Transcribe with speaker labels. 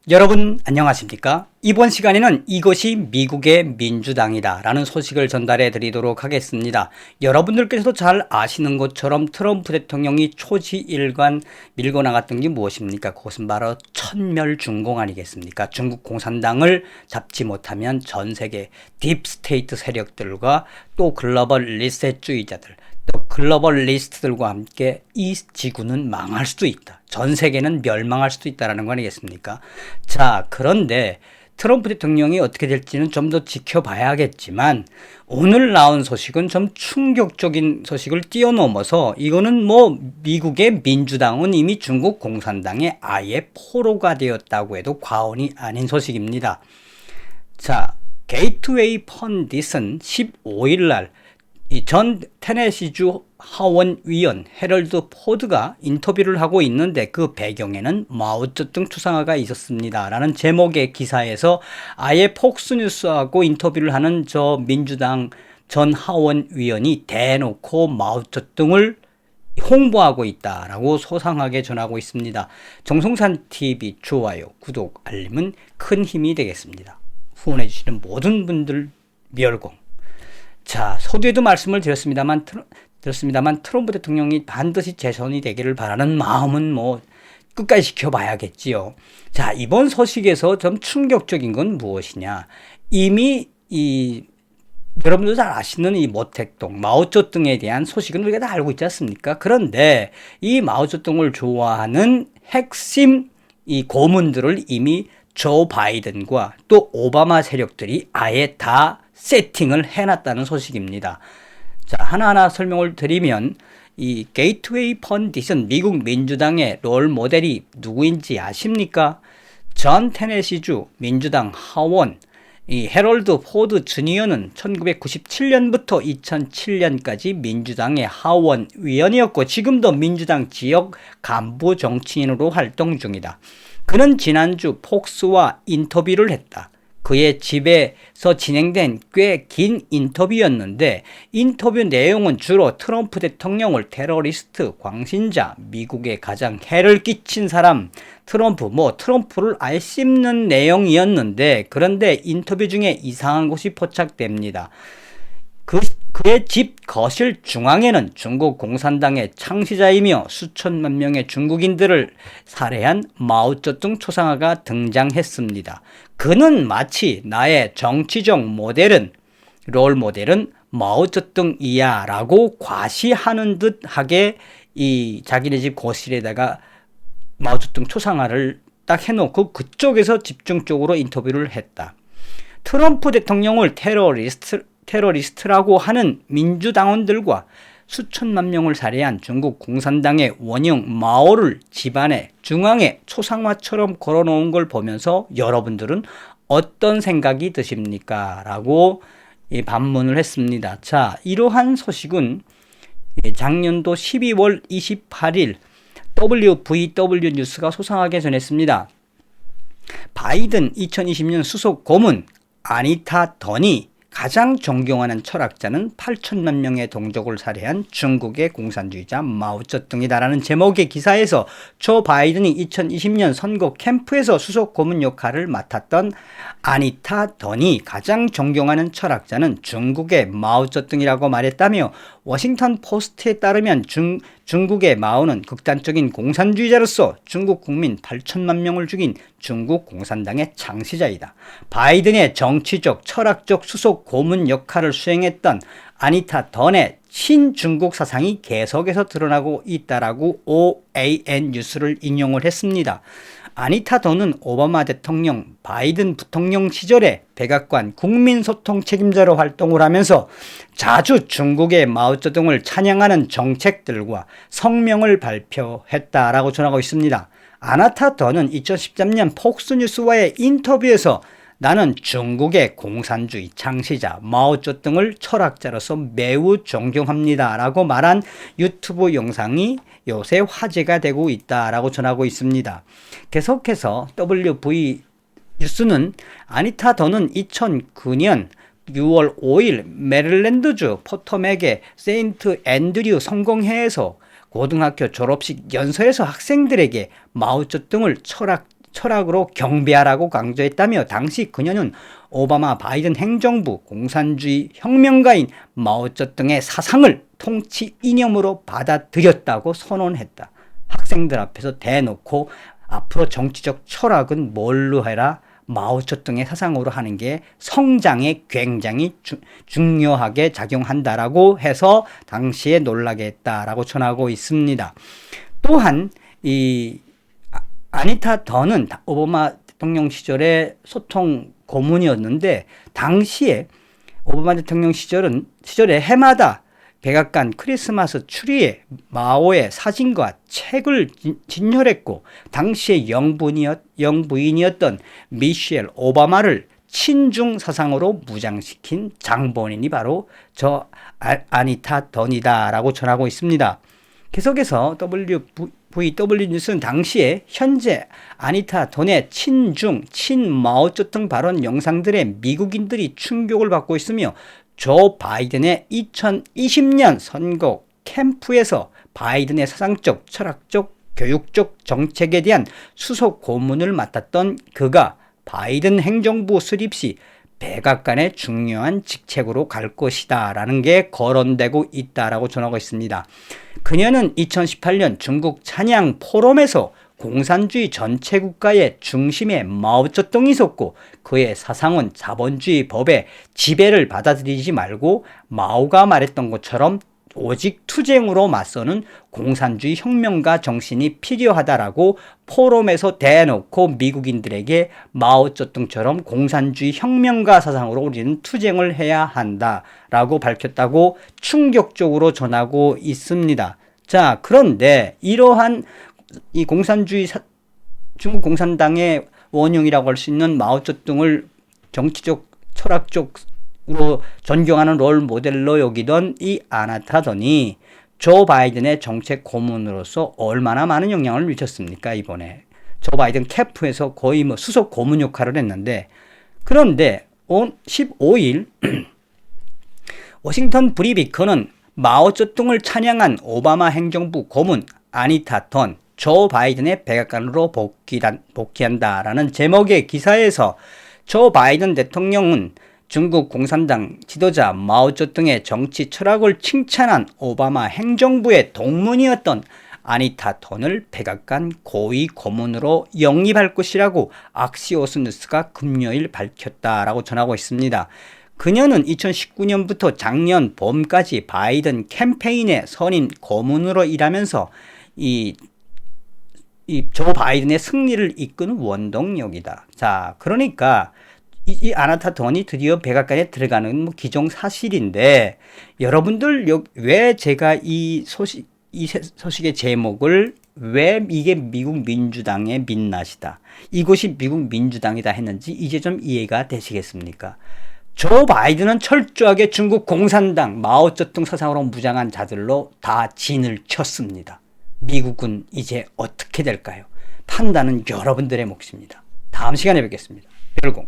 Speaker 1: 여러분 안녕하십니까? 이번 시간에는 이것이 미국의 민주당이다 라는 소식을 전달해 드리도록 하겠습니다. 여러분들께서도 잘 아시는 것처럼 트럼프 대통령이 초지일관 밀고 나갔던 게 무엇입니까? 그것은 바로 천멸중공 아니겠습니까? 중국 공산당을 잡지 못하면 전 세계 딥스테이트 세력들과 또 글로벌 리셋주의자들, 또 글로벌 리스트들과 함께 이 지구는 망할 수도 있다. 전 세계는 멸망할 수도 있다라는 거 아니겠습니까? 자, 그런데 트럼프 대통령이 어떻게 될지는 좀 더 지켜봐야겠지만 오늘 나온 소식은 좀 충격적인 소식을 뛰어넘어서 이거는 미국의 민주당은 이미 중국 공산당의 아예 포로가 되었다고 해도 과언이 아닌 소식입니다. 자, 게이트웨이 펀딧은 15일 날 이 전 테네시주 하원의원 헤럴드 포드가 인터뷰를 하고 있는데 그 배경에는 마오쩌둥 추상화가 있었습니다 라는 제목의 기사에서 아예 폭스뉴스하고 인터뷰를 하는 저 민주당 전 하원의원이 대놓고 마오쩌둥을 홍보하고 있다라고 소상하게 전하고 있습니다. 정성산 TV 좋아요, 구독, 알림은 큰 힘이 되겠습니다. 후원해 주시는 모든 분들 멸공. 자, 서두에도 말씀을 드렸습니다만 트럼프 대통령이 반드시 재선이 되기를 바라는 마음은 끝까지 지켜봐야겠지요. 자, 이번 소식에서 좀 충격적인 건 무엇이냐? 이미 여러분도 잘 아시는 이 모택동, 마오쩌둥에 대한 소식은 우리가 다 알고 있지 않습니까? 그런데 이 마오쩌둥을 좋아하는 핵심 이 고문들을 이미 조 바이든과 또 오바마 세력들이 아예 다 세팅을 해놨다는 소식입니다. 자, 하나하나 설명을 드리면 이 게이트웨이 펀딧은 미국 민주당의 롤 모델이 누구인지 아십니까? 전 테네시주 민주당 하원 이 헤럴드 포드 주니어는 1997년부터 2007년까지 민주당의 하원 위원이었고 지금도 민주당 지역 간부 정치인으로 활동 중이다. 그는 지난주 폭스와 인터뷰를 했다. 그의 집에서 진행된 꽤 긴 인터뷰였는데 인터뷰 내용은 주로 트럼프 대통령을 테러리스트, 광신자, 미국에 가장 해를 끼친 사람, 트럼프를 아예 씹는 내용이었는데 그런데 인터뷰 중에 이상한 것이 포착됩니다. 그의 집 거실 중앙에는 중국 공산당의 창시자이며 수천만 명의 중국인들을 살해한 마오쩌둥 초상화가 등장했습니다. 그는 마치 나의 정치적 롤 모델은 마오쩌둥이야 라고 과시하는 듯하게 이 자기네 집 거실에다가 마오쩌둥 초상화를 딱 해놓고 그쪽에서 집중적으로 인터뷰를 했다. 트럼프 대통령을 테러리스트라고 하는 민주당원들과 수천만 명을 살해한 중국 공산당의 원형 마오를 집안의 중앙에 초상화처럼 걸어놓은 걸 보면서 여러분들은 어떤 생각이 드십니까? 라고 반문을 했습니다. 자, 이러한 소식은 작년도 12월 28일 WVW 뉴스가 소상하게 전했습니다. 바이든 2020년 수석 고문 아니타 더니 가장 존경하는 철학자는 8천만 명의 동족을 살해한 중국의 공산주의자 마오쩌둥이다라는 제목의 기사에서 조 바이든이 2020년 선거 캠프에서 수석 고문 역할을 맡았던 아니타 더니 가장 존경하는 철학자는 중국의 마오쩌둥이라고 말했다며 워싱턴 포스트에 따르면 중국의 마오는 극단적인 공산주의자로서 중국 국민 8천만 명을 죽인 중국 공산당의 창시자이다. 바이든의 정치적, 철학적 수석 고문 역할을 수행했던 아니타 던의 친중국 사상이 계속해서 드러나고 있다라고 OAN 뉴스를 인용을 했습니다. 아니타 던은 오바마 대통령, 바이든 부통령 시절에 백악관 국민소통 책임자로 활동을 하면서 자주 중국의 마오쩌둥을 찬양하는 정책들과 성명을 발표했다라고 전하고 있습니다. 아니타 던은 2013년 폭스뉴스와의 인터뷰에서 나는 중국의 공산주의 창시자 마오쩌둥을 철학자로서 매우 존경합니다 라고 말한 유튜브 영상이 요새 화제가 되고 있다라고 전하고 있습니다. 계속해서 WV 뉴스는 아니타 던은 2009년 6월 5일 메릴랜드주 포토맥의 세인트 앤드류 성공회에서 고등학교 졸업식 연설에서 학생들에게 마오쩌둥을 철학으로 경배하라고 강조했다며 당시 그녀는 오바마 바이든 행정부 공산주의 혁명가인 마오쩌둥의 사상을 통치 이념으로 받아들였다고 선언했다. 학생들 앞에서 대놓고 앞으로 정치적 철학은 뭘로 해라? 마오쩌둥의 사상으로 하는 게 성장에 굉장히 중요하게 작용한다라고 해서 당시에 놀라게 했다라고 전하고 있습니다. 또한 이 아니타 더는 오바마 대통령 시절의 소통 고문이었는데 당시에 오바마 대통령 시절에 해마다 백악관 크리스마스 추리에 마오의 사진과 책을 진열했고 당시의 영부인이었던 미셸 오바마를 친중 사상으로 무장시킨 장본인이 바로 저 아니타 던이다라고 전하고 있습니다. 계속해서 WVW 뉴스는 당시에 현재 아니타 던의 친중, 친마오쩌둥 발언 영상들에 미국인들이 충격을 받고 있으며 조 바이든의 2020년 선거 캠프에서 바이든의 사상적, 철학적, 교육적 정책에 대한 수석 고문을 맡았던 그가 바이든 행정부 수립 시 백악관의 중요한 직책으로 갈 것이다 라는 게 거론되고 있다라고 전하고 있습니다. 그녀는 2018년 중국 찬양 포럼에서 공산주의 전체 국가의 중심에 마오쩌둥이 섰고 그의 사상은 자본주의 법의 지배를 받아들이지 말고 마오가 말했던 것처럼 오직 투쟁으로 맞서는 공산주의 혁명가 정신이 필요하다라고 포럼에서 대놓고 미국인들에게 마오쩌둥처럼 공산주의 혁명가 사상으로 우리는 투쟁을 해야 한다라고 밝혔다고 충격적으로 전하고 있습니다. 자, 그런데 이러한 이 중국 공산당의 원흉이라고 할 수 있는 마오쩌둥을 정치적, 철학적으로 존경하는 롤 모델로 여기던 이 아니타 던이 조 바이든의 정책 고문으로서 얼마나 많은 영향을 미쳤습니까? 이번에 조 바이든 캠프에서 거의 뭐 수석 고문 역할을 했는데, 그런데 15일 워싱턴 브리비커는 마오쩌둥을 찬양한 오바마 행정부 고문 아니타 던 조 바이든의 백악관으로 복귀한다라는 제목의 기사에서 조 바이든 대통령은 중국 공산당 지도자 마오쩌둥의 정치 철학을 칭찬한 오바마 행정부의 동문이었던 아니타 던을 백악관 고위 고문으로 영입할 것이라고 악시오스 뉴스가 금요일 밝혔다라고 전하고 있습니다. 그녀는 2019년부터 작년 봄까지 바이든 캠페인의 선임 고문으로 일하면서 이 조 바이든의 승리를 이끄는 원동력이다. 자, 그러니까 이 아니타 던이 드디어 백악관에 들어가는 뭐 기정사실인데, 여러분들 왜 제가 이 소식의 제목을 왜 이게 미국 민주당의 민낯이다, 이곳이 미국 민주당이다 했는지 이제 좀 이해가 되시겠습니까? 조 바이든은 철저하게 중국 공산당 마오쩌둥 사상으로 무장한 자들로 다 진을 쳤습니다. 미국은 이제 어떻게 될까요? 판단은 여러분들의 몫입니다. 다음 시간에 뵙겠습니다. 별공.